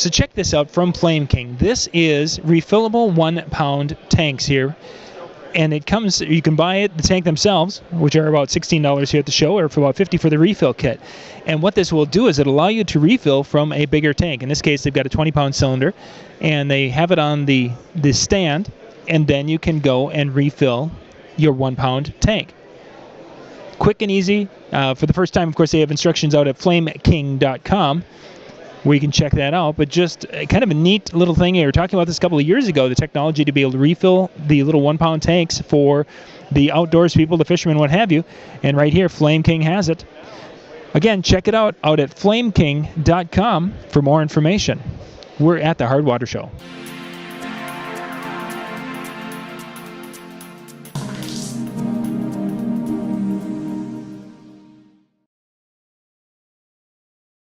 So check this out from Flame King. This is refillable 1 pound tanks here. And it comes, you can buy it, the tank themselves, which are about $16 here at the show, or for about $50 for the refill kit. And what this will do is it'll allow you to refill from a bigger tank. In this case, they've got a 20-pound cylinder, and they have it on the stand, and then you can go and refill your 1 pound tank. Quick and easy. For the first time, of course, they have instructions out at flameking.com. where you can check that out. But just kind of a neat little thing here. We were talking about this a couple of years ago, the technology to be able to refill the little 1 pound tanks for the outdoors people, the fishermen, what have you. And right here, Flame King has it. Again, check it out at flameking.com for more information. We're at the Hard Water Show.